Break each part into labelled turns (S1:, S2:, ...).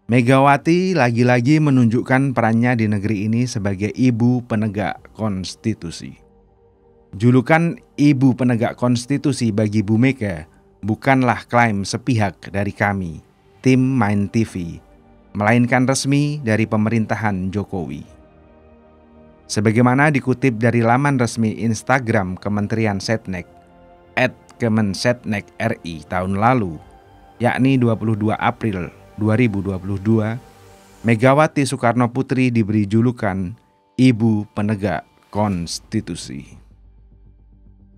S1: Megawati lagi-lagi menunjukkan perannya di negeri ini sebagai ibu penegak konstitusi. Julukan ibu penegak konstitusi bagi Bu Mega bukanlah klaim sepihak dari kami, tim Main TV, melainkan resmi dari pemerintahan Jokowi. Sebagaimana dikutip dari laman resmi Instagram Kementerian Setnek, @kemensetnek.ri tahun lalu, yakni 22 April 2022, Megawati Soekarno Putri diberi julukan Ibu Penegak Konstitusi.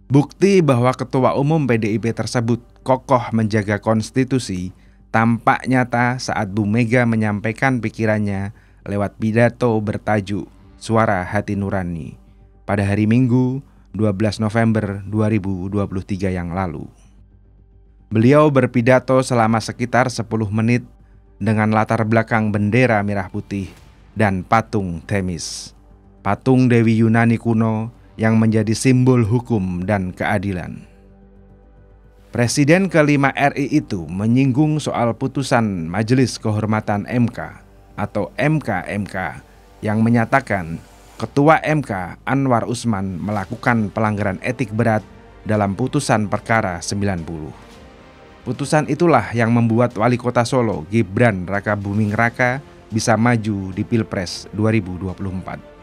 S1: Bukti bahwa Ketua Umum PDIP tersebut kokoh menjaga konstitusi tampak nyata saat Bu Mega menyampaikan pikirannya lewat pidato bertajuk Suara Hati Nurani pada hari Minggu 12 November 2023 yang lalu. Beliau berpidato selama sekitar 10 menit dengan latar belakang bendera merah putih dan patung Themis, patung Dewi Yunani kuno yang menjadi simbol hukum dan keadilan. Presiden kelima RI itu menyinggung soal putusan Majelis Kehormatan MK atau MK-MK yang menyatakan Ketua MK Anwar Usman melakukan pelanggaran etik berat dalam putusan perkara 90. Putusan itulah yang membuat Wali Kota Solo Gibran Rakabuming Raka bisa maju di Pilpres 2024.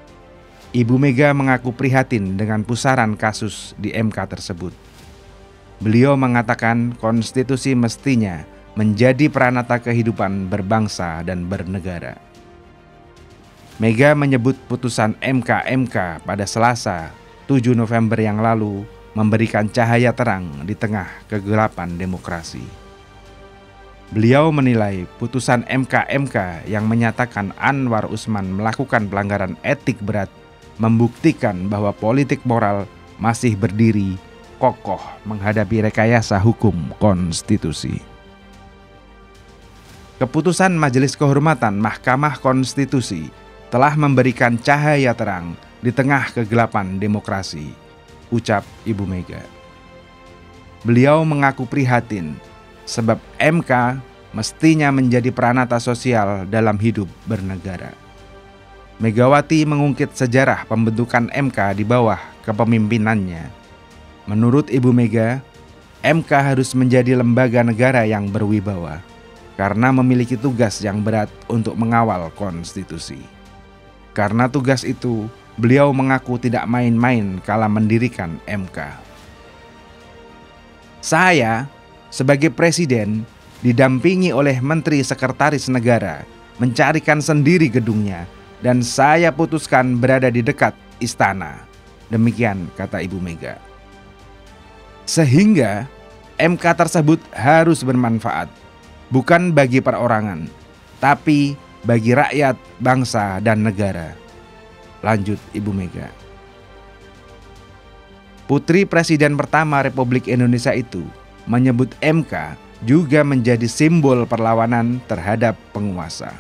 S1: Ibu Mega mengaku prihatin dengan pusaran kasus di MK tersebut. Beliau mengatakan konstitusi mestinya menjadi peranata kehidupan berbangsa dan bernegara. Mega menyebut putusan MK-MK pada Selasa 7 November yang lalu memberikan cahaya terang di tengah kegelapan demokrasi. Beliau menilai putusan MK-MK yang menyatakan Anwar Usman melakukan pelanggaran etik berat membuktikan bahwa politik moral masih berdiri kokoh menghadapi rekayasa hukum konstitusi. Keputusan Majelis Kehormatan Mahkamah Konstitusi telah memberikan cahaya terang di tengah kegelapan demokrasi, ucap Ibu Mega. Beliau mengaku prihatin sebab MK mestinya menjadi peranata sosial dalam hidup bernegara. Megawati mengungkit sejarah pembentukan MK di bawah kepemimpinannya. Menurut Ibu Mega, MK harus menjadi lembaga negara yang berwibawa karena memiliki tugas yang berat untuk mengawal konstitusi. Karena tugas itu, beliau mengaku tidak main-main kala mendirikan MK. Saya, sebagai presiden, didampingi oleh Menteri Sekretaris Negara, mencarikan sendiri gedungnya, dan saya putuskan berada di dekat istana. Demikian kata Ibu Mega. Sehingga MK tersebut harus bermanfaat, bukan bagi perorangan, tapi bagi rakyat, bangsa, dan negara. Lanjut Ibu Mega. Putri Presiden pertama Republik Indonesia itu menyebut MK juga menjadi simbol perlawanan terhadap penguasa.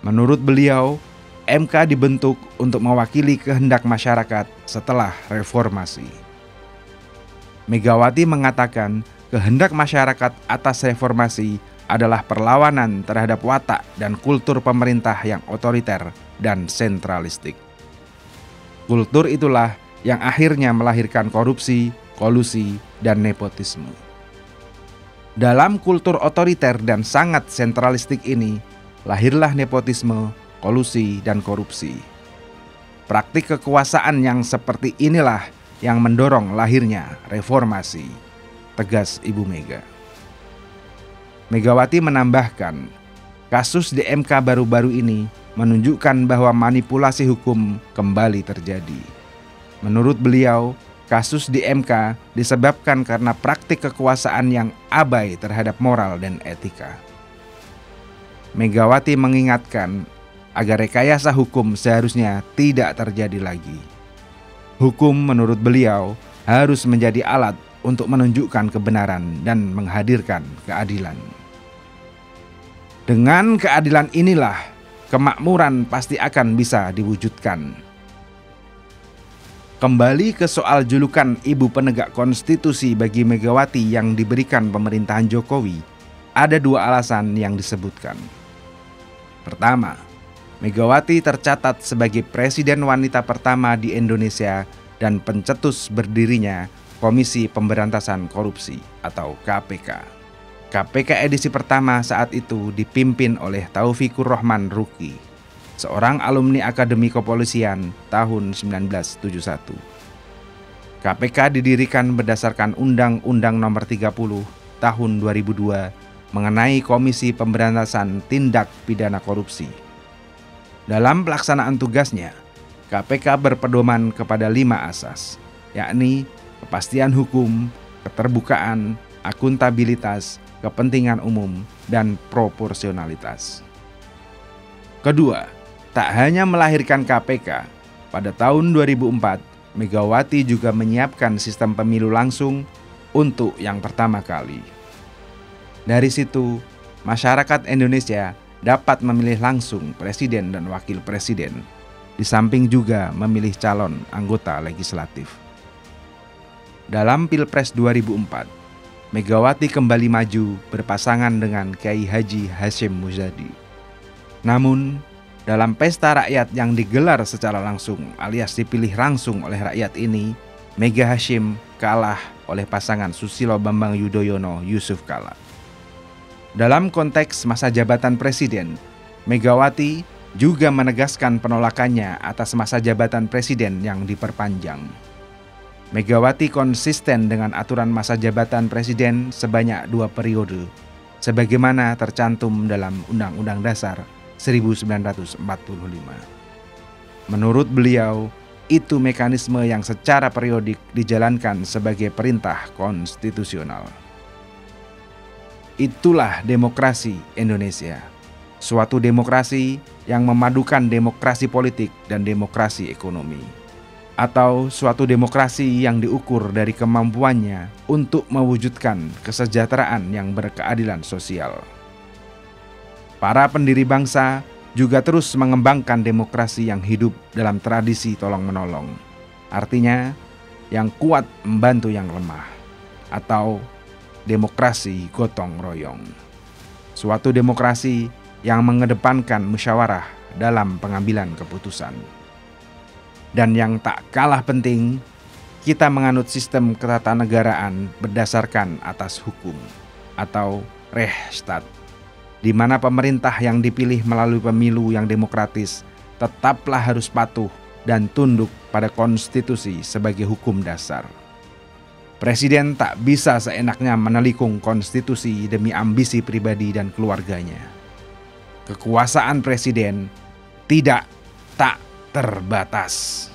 S1: Menurut beliau, MK dibentuk untuk mewakili kehendak masyarakat setelah reformasi. Megawati mengatakan kehendak masyarakat atas reformasi adalah perlawanan terhadap watak dan kultur pemerintah yang otoriter dan sentralistik. Kultur itulah yang akhirnya melahirkan korupsi, kolusi, dan nepotisme. Dalam kultur otoriter dan sangat sentralistik ini, lahirlah nepotisme, kolusi, dan korupsi. Praktik kekuasaan yang seperti inilah yang mendorong lahirnya reformasi, tegas Ibu Mega. Megawati menambahkan, kasus di MK baru-baru ini menunjukkan bahwa manipulasi hukum kembali terjadi. Menurut beliau, kasus di MK disebabkan karena praktik kekuasaan yang abai terhadap moral dan etika. Megawati mengingatkan agar rekayasa hukum seharusnya tidak terjadi lagi. Hukum menurut beliau harus menjadi alat untuk menunjukkan kebenaran dan menghadirkan keadilan. Dengan keadilan inilah kemakmuran pasti akan bisa diwujudkan. Kembali ke soal julukan Ibu Penegak Konstitusi bagi Megawati yang diberikan pemerintahan Jokowi, ada dua alasan yang disebutkan. Pertama, Megawati tercatat sebagai presiden wanita pertama di Indonesia dan pencetus berdirinya Komisi Pemberantasan Korupsi atau KPK. KPK edisi pertama saat itu dipimpin oleh Taufikur Rahman Ruki, seorang alumni Akademi Kepolisian tahun 1971. KPK didirikan berdasarkan Undang-Undang Nomor 30 tahun 2002 mengenai Komisi Pemberantasan Tindak Pidana Korupsi. Dalam pelaksanaan tugasnya, KPK berpedoman kepada 5 asas, yakni kepastian hukum, keterbukaan, akuntabilitas, kepentingan umum, dan proporsionalitas. Kedua, tak hanya melahirkan KPK, pada tahun 2004, Megawati juga menyiapkan sistem pemilu langsung untuk yang pertama kali. Dari situ, masyarakat Indonesia dapat memilih langsung presiden dan wakil presiden, di samping juga memilih calon anggota legislatif. Dalam Pilpres 2004, Megawati kembali maju berpasangan dengan Kiai Haji Hashim Muzadi. Namun, dalam pesta rakyat yang digelar secara langsung alias dipilih langsung oleh rakyat ini, Mega Hashim kalah oleh pasangan Susilo Bambang Yudhoyono Yusuf Kala. Dalam konteks masa jabatan presiden, Megawati juga menegaskan penolakannya atas masa jabatan presiden yang diperpanjang. Megawati konsisten dengan aturan masa jabatan presiden sebanyak 2 periode, sebagaimana tercantum dalam Undang-Undang Dasar 1945. Menurut beliau, itu mekanisme yang secara periodik dijalankan sebagai perintah konstitusional. Itulah demokrasi Indonesia, suatu demokrasi yang memadukan demokrasi politik dan demokrasi ekonomi, atau suatu demokrasi yang diukur dari kemampuannya untuk mewujudkan kesejahteraan yang berkeadilan sosial. Para pendiri bangsa juga terus mengembangkan demokrasi yang hidup dalam tradisi tolong-menolong, artinya yang kuat membantu yang lemah, atau demokrasi gotong royong. Suatu demokrasi yang mengedepankan musyawarah dalam pengambilan keputusan. Dan yang tak kalah penting, kita menganut sistem ketatanegaraan berdasarkan atas hukum atau Rechtsstaat, di mana pemerintah yang dipilih melalui pemilu yang demokratis tetaplah harus patuh dan tunduk pada konstitusi sebagai hukum dasar. Presiden tak bisa seenaknya menelikung konstitusi demi ambisi pribadi dan keluarganya. Kekuasaan presiden tak terbatas.